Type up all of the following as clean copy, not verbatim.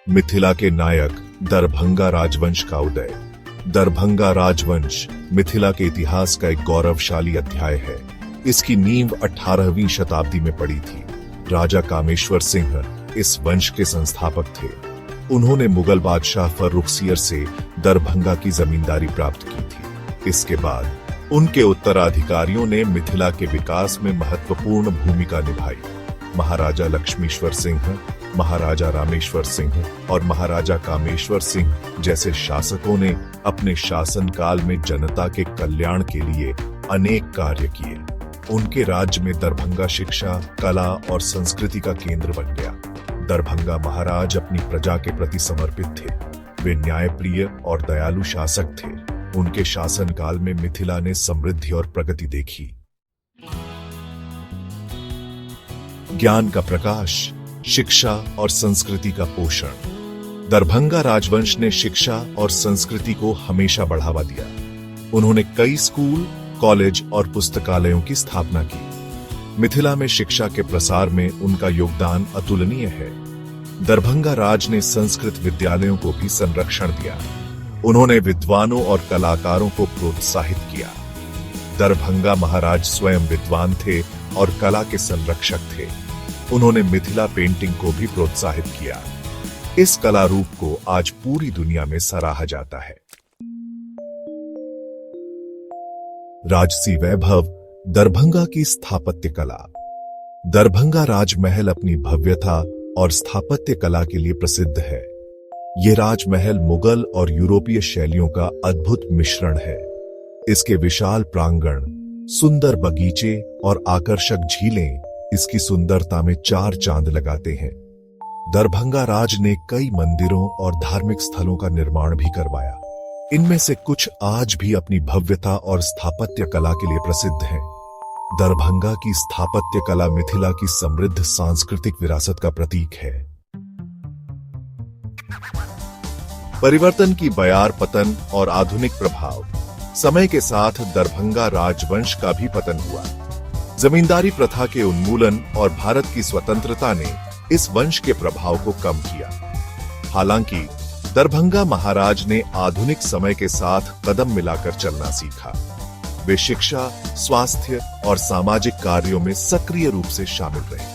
मिथिला के नायक दरभंगा राजवंश का उदय। दरभंगा राजवंश मिथिला के इतिहास का एक गौरवशाली अध्याय है। इसकी नींव 18वीं शताब्दी में पड़ी थी। राजा कामेश्वर सिंह इस वंश के संस्थापक थे। उन्होंने मुगल बादशाह फर्रुखसियर से दरभंगा की जमींदारी प्राप्त की थी। इसके बाद उनके उत्तराधिकारियों ने मिथिला के विकास में महत्वपूर्ण भूमिका निभाई। महाराजा लक्ष्मीश्वर सिंह, महाराजा रामेश्वर सिंह और महाराजा कामेश्वर सिंह जैसे शासकों ने अपने शासनकाल में जनता के कल्याण के लिए अनेक कार्य किए। उनके राज्य में दरभंगा शिक्षा, कला और संस्कृति का केंद्र बन गया। दरभंगा महाराज अपनी प्रजा के प्रति समर्पित थे। वे न्यायप्रिय और दयालु शासक थे। उनके शासनकाल में मिथिला ने समृद्धि और प्रगति देखी। ज्ञान का प्रकाश, शिक्षा और संस्कृति का पोषण। दरभंगा राजवंश ने शिक्षा और संस्कृति को हमेशा बढ़ावा दिया। उन्होंने कई स्कूल, कॉलेज और पुस्तकालयों की स्थापना की। मिथिला में शिक्षा के प्रसार में उनका योगदान अतुलनीय है। दरभंगा राज ने संस्कृत विद्यालयों को भी संरक्षण दिया। उन्होंने विद्वानों और कलाकारों को प्रोत्साहित किया। दरभंगा महाराज स्वयं विद्वान थे और कला के संरक्षक थे। उन्होंने मिथिला पेंटिंग को भी प्रोत्साहित किया। इस कला रूप को आज पूरी दुनिया में सराहा जाता है। राजसी वैभव, दरभंगा की स्थापत्य कला। दरभंगा राजमहल अपनी भव्यता और स्थापत्य कला के लिए प्रसिद्ध है। ये राजमहल मुगल और यूरोपीय शैलियों का अद्भुत मिश्रण है। इसके विशाल प्रांगण, सुंदर बगीचे और आकर्षक झीलें इसकी सुंदरता में चार चांद लगाते हैं। दरभंगा राज ने कई मंदिरों और धार्मिक स्थलों का निर्माण भी करवाया। इनमें से कुछ आज भी अपनी भव्यता और स्थापत्य कला के लिए प्रसिद्ध हैं। दरभंगा की स्थापत्य कला मिथिला की समृद्ध सांस्कृतिक विरासत का प्रतीक है। परिवर्तन की बयार, पतन और आधुनिक प्रभाव। समय के साथ दरभंगा राजवंश का भी पतन हुआ। जमींदारी प्रथा के उन्मूलन और भारत की स्वतंत्रता ने इस वंश के प्रभाव को कम किया। हालांकि दरभंगा महाराज ने आधुनिक समय के साथ कदम मिलाकर चलना सीखा। वे शिक्षा, स्वास्थ्य और सामाजिक कार्यों में सक्रिय रूप से शामिल रहे।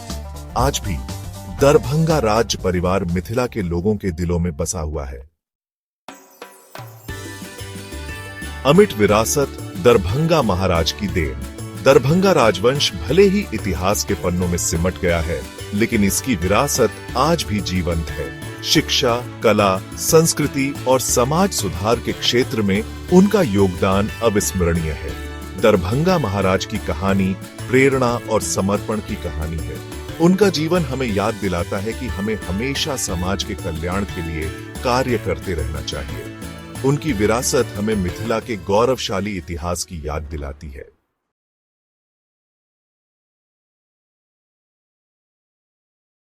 आज भी दरभंगा राज्य परिवार मिथिला के लोगों के दिलों में बसा हुआ है। अमिट विरासत, दरभंगा महाराज की देन। दरभंगा राजवंश भले ही इतिहास के पन्नों में सिमट गया है, लेकिन इसकी विरासत आज भी जीवंत है। शिक्षा, कला, संस्कृति और समाज सुधार के क्षेत्र में उनका योगदान अविस्मरणीय है। दरभंगा महाराज की कहानी प्रेरणा और समर्पण की कहानी है। उनका जीवन हमें याद दिलाता है कि हमें हमेशा समाज के कल्याण के लिए कार्य करते रहना चाहिए। उनकी विरासत हमें मिथिला के गौरवशाली इतिहास की याद दिलाती है।